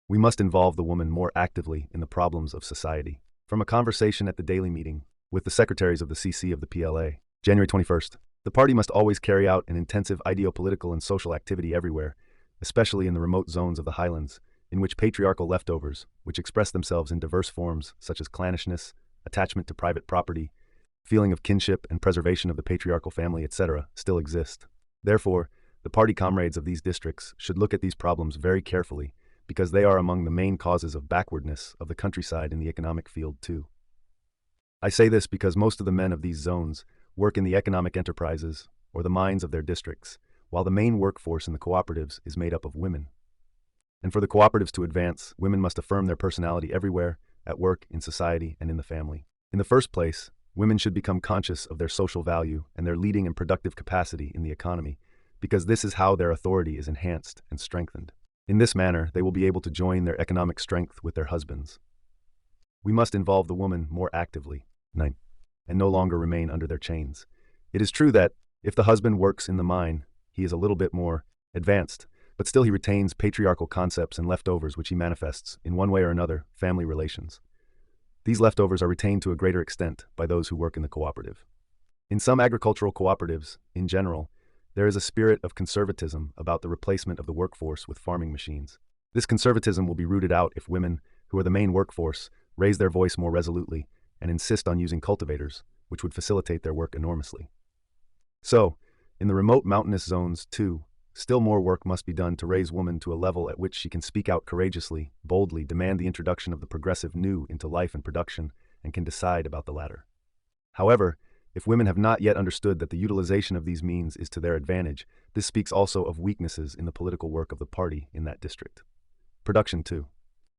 We must involve the woman more actively in the problems of society. From a conversation at the daily meeting with the secretaries of the CC of the PLA, January 21st, the party must always carry out an intensive ideopolitical and social activity everywhere, especially in the remote zones of the highlands, in which patriarchal leftovers, which express themselves in diverse forms such as clannishness, attachment to private property, feeling of kinship and preservation of the patriarchal family, etc., still exist. Therefore, the party comrades of these districts should look at these problems very carefully, because they are among the main causes of backwardness of the countryside in the economic field too. I say this because most of the men of these zones work in the economic enterprises or the mines of their districts, while the main workforce in the cooperatives is made up of women. And for the cooperatives to advance, women must affirm their personality everywhere, at work, in society, and in the family. In the first place, women should become conscious of their social value and their leading and productive capacity in the economy, because this is how their authority is enhanced and strengthened. In this manner, they will be able to join their economic strength with their husbands. We must involve the woman more actively, 9, and no longer remain under their chains. It is true that, if the husband works in the mine, he is a little bit more advanced, but still he retains patriarchal concepts and leftovers which he manifests, in one way or another, family relations. These leftovers are retained to a greater extent by those who work in the cooperative. In some agricultural cooperatives, in general, there is a spirit of conservatism about the replacement of the workforce with farming machines. This conservatism will be rooted out if women, who are the main workforce, raise their voice more resolutely and insist on using cultivators, which would facilitate their work enormously. So, in the remote mountainous zones, too, still more work must be done to raise woman to a level at which she can speak out courageously, boldly, demand the introduction of the progressive new into life and production, and can decide about the latter. However, if women have not yet understood that the utilization of these means is to their advantage, this speaks also of weaknesses in the political work of the party in that district. Production, too,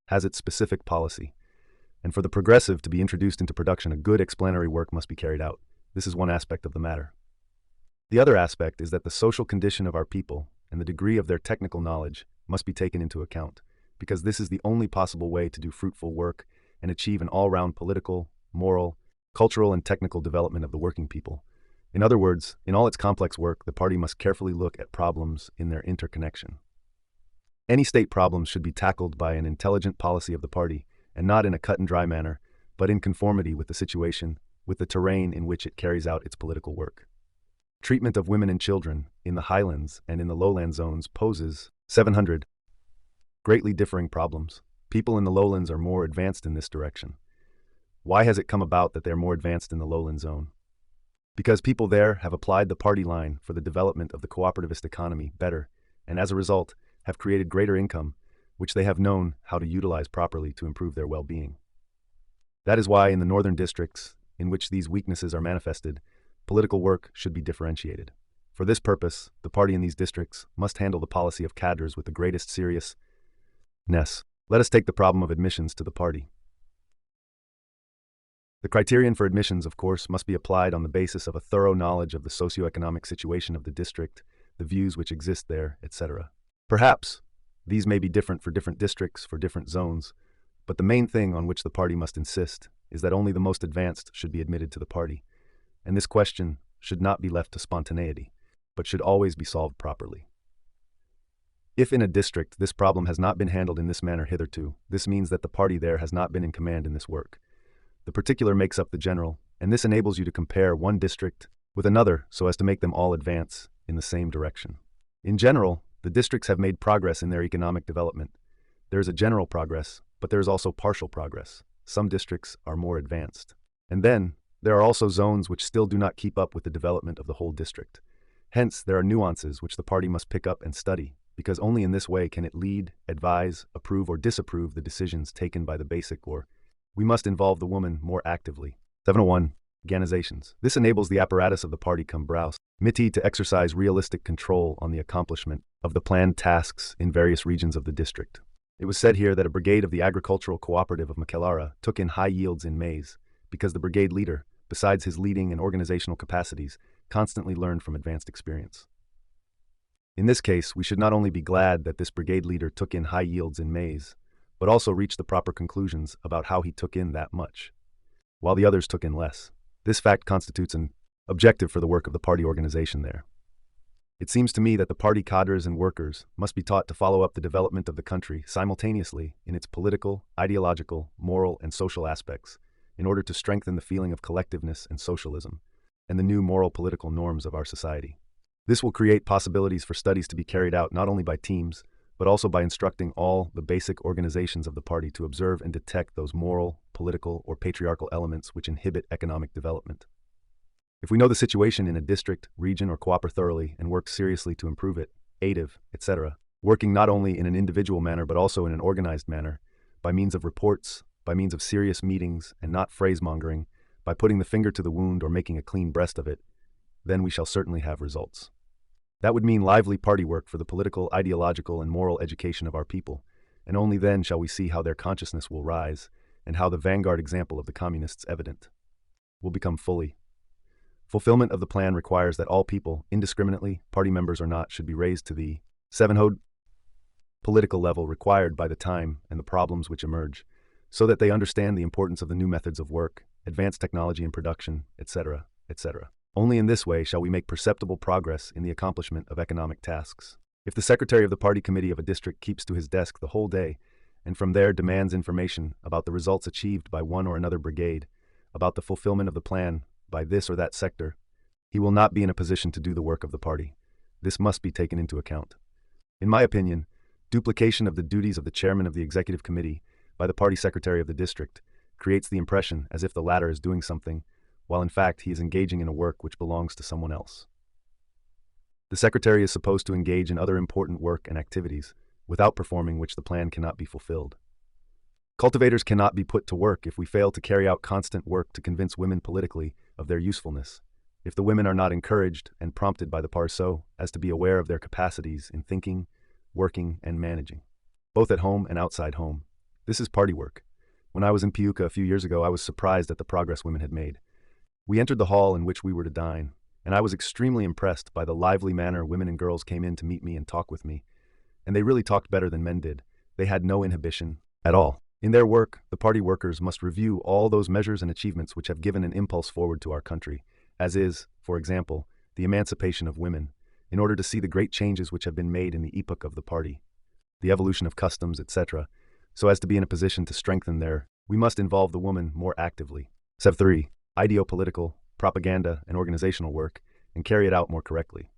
has its specific policy, and for the progressive to be introduced into production, a good explanatory work must be carried out. This is one aspect of the matter. The other aspect is that the social condition of our people and the degree of their technical knowledge must be taken into account, because this is the only possible way to do fruitful work and achieve an all-round political, moral, cultural and technical development of the working people. In other words, in all its complex work, the party must carefully look at problems in their interconnection. Any state problems should be tackled by an intelligent policy of the party, and not in a cut-and-dry manner, but in conformity with the situation, with the terrain in which it carries out its political work. Treatment of women and children in the highlands and in the lowland zones poses 700 greatly differing problems. People in the lowlands are more advanced in this direction. Why has it come about that they are more advanced in the lowland zone? Because people there have applied the party line for the development of the cooperativist economy better, and as a result, have created greater income, which they have known how to utilize properly to improve their well-being. That is why in the northern districts, in which these weaknesses are manifested, political work should be differentiated. For this purpose, the party in these districts must handle the policy of cadres with the greatest seriousness. Let us take the problem of admissions to the party. The criterion for admissions, of course, must be applied on the basis of a thorough knowledge of the socio-economic situation of the district, the views which exist there, etc. Perhaps these may be different for different districts, for different zones, but the main thing on which the party must insist is that only the most advanced should be admitted to the party, and this question should not be left to spontaneity, but should always be solved properly. If in a district this problem has not been handled in this manner hitherto, this means that the party there has not been in command in this work. The particular makes up the general, and this enables you to compare one district with another so as to make them all advance in the same direction. In general, the districts have made progress in their economic development. There is a general progress, but there is also partial progress. Some districts are more advanced. And then, there are also zones which still do not keep up with the development of the whole district. Hence, there are nuances which the party must pick up and study, because only in this way can it lead, advise, approve or disapprove the decisions taken by the basic or we must involve the woman more actively. 701. Organizations. This enables the apparatus of the party committee to exercise realistic control on the accomplishment of the planned tasks in various regions of the district. It was said here that a brigade of the agricultural cooperative of Makelara took in high yields in maize, because the brigade leader, besides his leading and organizational capacities, constantly learned from advanced experience. In this case, we should not only be glad that this brigade leader took in high yields in maize, but also reach the proper conclusions about how he took in that much, while the others took in less. This fact constitutes an objective for the work of the party organization there. It seems to me that the party cadres and workers must be taught to follow up the development of the country simultaneously in its political, ideological, moral, and social aspects, in order to strengthen the feeling of collectiveness and socialism, and the new moral political norms of our society. This will create possibilities for studies to be carried out not only by teams, but also by instructing all the basic organizations of the party to observe and detect those moral, political, or patriarchal elements which inhibit economic development. If we know the situation in a district, region, or coopera thoroughly and work seriously to improve it, ADIV, etc., working not only in an individual manner but also in an organized manner, by means of reports, by means of serious meetings and not phrasemongering, by putting the finger to the wound or making a clean breast of it, then we shall certainly have results. That would mean lively party work for the political, ideological, and moral education of our people, and only then shall we see how their consciousness will rise and how the vanguard example of the communists evident will become fulfillment of the plan requires that all people, indiscriminately, party members or not, should be raised to the sevenfold political level required by the time and the problems which emerge, so that they understand the importance of the new methods of work, advanced technology in production, etc., etc. Only in this way shall we make perceptible progress in the accomplishment of economic tasks. If the secretary of the party committee of a district keeps to his desk the whole day, and from there demands information about the results achieved by one or another brigade, about the fulfillment of the plan by this or that sector, he will not be in a position to do the work of the party. This must be taken into account. In my opinion, duplication of the duties of the chairman of the executive committee by the party secretary of the district creates the impression as if the latter is doing something, while in fact he is engaging in a work which belongs to someone else. The secretary is supposed to engage in other important work and activities, without performing which the plan cannot be fulfilled. Cultivators cannot be put to work if we fail to carry out constant work to convince women politically of their usefulness, if the women are not encouraged and prompted by the par so as to be aware of their capacities in thinking, working, and managing, both at home and outside home. This is party work. When I was in Piuca a few years ago, I was surprised at the progress women had made. We entered the hall in which we were to dine, and I was extremely impressed by the lively manner women and girls came in to meet me and talk with me, and they really talked better than men did. They had no inhibition at all. In their work, the party workers must review all those measures and achievements which have given an impulse forward to our country, as is, for example, the emancipation of women, in order to see the great changes which have been made in the epoch of the party, the evolution of customs, etc., so as to be in a position to strengthen we must involve the woman more actively. Step 3. Ideopolitical, propaganda, and organizational work, and carry it out more correctly.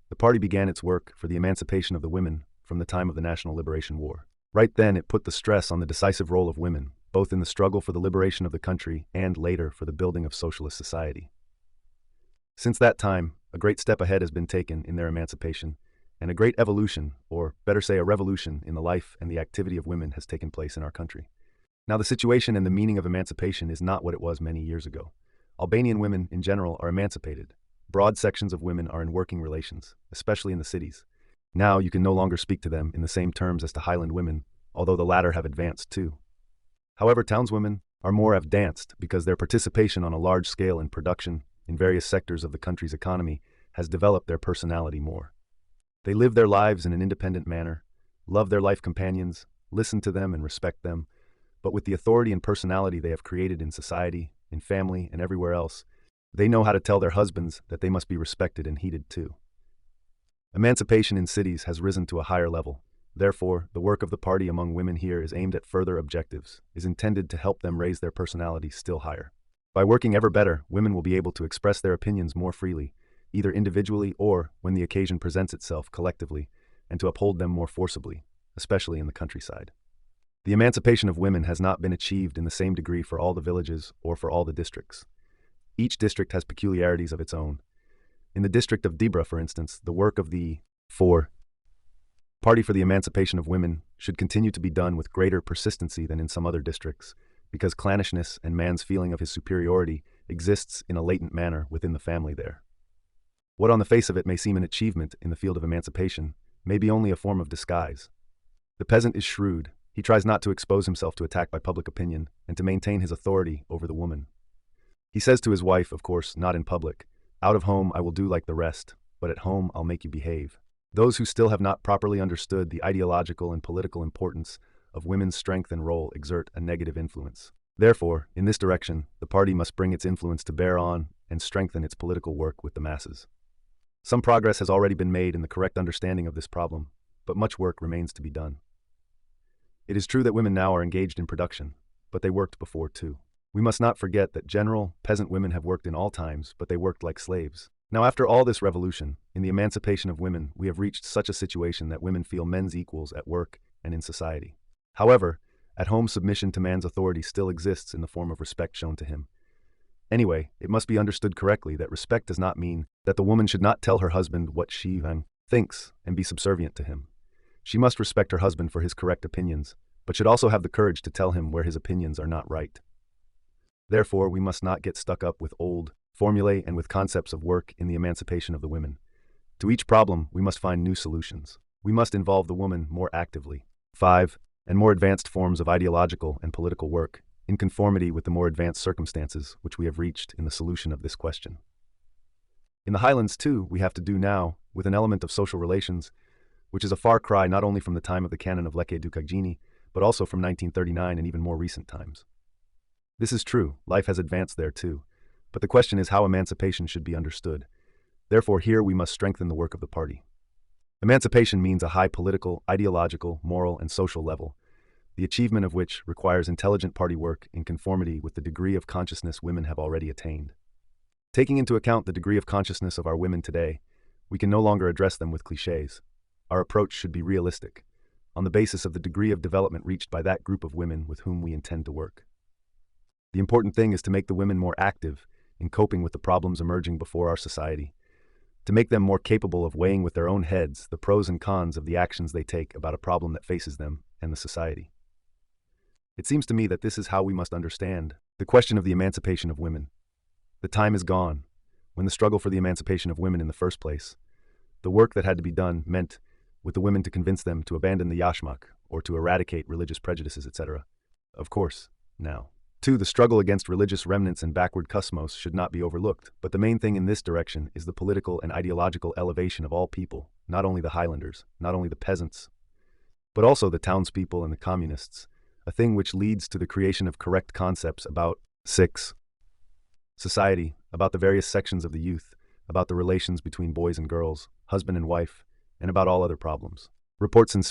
The party began its work for the emancipation of the women from the time of the National Liberation War. Right then, it put the stress on the decisive role of women, both in the struggle for the liberation of the country and later for the building of socialist society. Since that time, a great step ahead has been taken in their emancipation, and a great evolution, or better say a revolution, in the life and the activity of women has taken place in our country. Now, the situation and the meaning of emancipation is not what it was many years ago. Albanian women, in general, are emancipated. Broad sections of women are in working relations, especially in the cities. Now you can no longer speak to them in the same terms as to Highland women, although the latter have advanced too. However, townswomen are more advanced because their participation on a large scale in production in various sectors of the country's economy has developed their personality more. They live their lives in an independent manner, love their life companions, listen to them and respect them, but with the authority and personality they have created in society, in family, and everywhere else, they know how to tell their husbands that they must be respected and heeded too. Emancipation in cities has risen to a higher level. Therefore, the work of the party among women here is aimed at further objectives, is intended to help them raise their personality still higher. By working ever better, women will be able to express their opinions more freely, either individually or, when the occasion presents itself, collectively, and to uphold them more forcibly, especially in the countryside. The emancipation of women has not been achieved in the same degree for all the villages or for all the districts. Each district has peculiarities of its own. In the district of Dibra, for instance, the work of the Party for the Emancipation of Women should continue to be done with greater persistency than in some other districts, because clannishness and man's feeling of his superiority exists in a latent manner within the family there. What on the face of it may seem an achievement in the field of emancipation may be only a form of disguise. The peasant is shrewd. He tries not to expose himself to attack by public opinion and to maintain his authority over the woman. He says to his wife, of course, not in public, "Out of home I will do like the rest, but at home I'll make you behave." Those who still have not properly understood the ideological and political importance of women's strength and role exert a negative influence. Therefore, in this direction, the party must bring its influence to bear on and strengthen its political work with the masses. Some progress has already been made in the correct understanding of this problem, but much work remains to be done. It is true that women now are engaged in production, but they worked before too. We must not forget that general, peasant women have worked in all times, but they worked like slaves. Now, after all this revolution, in the emancipation of women, we have reached such a situation that women feel men's equals at work and in society. However, at home submission to man's authority still exists in the form of respect shown to him. Anyway, it must be understood correctly that respect does not mean that the woman should not tell her husband what she thinks and be subservient to him. She must respect her husband for his correct opinions, but should also have the courage to tell him where his opinions are not right. Therefore, we must not get stuck up with old formulae and with concepts of work in the emancipation of the women. To each problem, we must find new solutions. We must involve the woman more actively. 5. And more advanced forms of ideological and political work, in conformity with the more advanced circumstances which we have reached in the solution of this question. In the highlands, too, we have to do now with an element of social relations, which is a far cry not only from the time of the canon of Leke Dukagini, but also from 1939 and even more recent times. This is true, life has advanced there too, but the question is how emancipation should be understood. Therefore, here we must strengthen the work of the party. Emancipation means a high political, ideological, moral, and social level, the achievement of which requires intelligent party work in conformity with the degree of consciousness women have already attained. Taking into account the degree of consciousness of our women today, we can no longer address them with clichés. Our approach should be realistic, on the basis of the degree of development reached by that group of women with whom we intend to work. The important thing is to make the women more active in coping with the problems emerging before our society, to make them more capable of weighing with their own heads the pros and cons of the actions they take about a problem that faces them and the society. It seems to me that this is how we must understand the question of the emancipation of women. The time is gone when the struggle for the emancipation of women in the first place, the work that had to be done meant with the women to convince them to abandon the yashmak or to eradicate religious prejudices, etc. Of course, now. 2. The struggle against religious remnants and backward cosmos should not be overlooked, but the main thing in this direction is the political and ideological elevation of all people, not only the highlanders, not only the peasants, but also the townspeople and the communists, a thing which leads to the creation of correct concepts about 6. Society, about the various sections of the youth, about the relations between boys and girls, husband and wife, and about all other problems. Reports and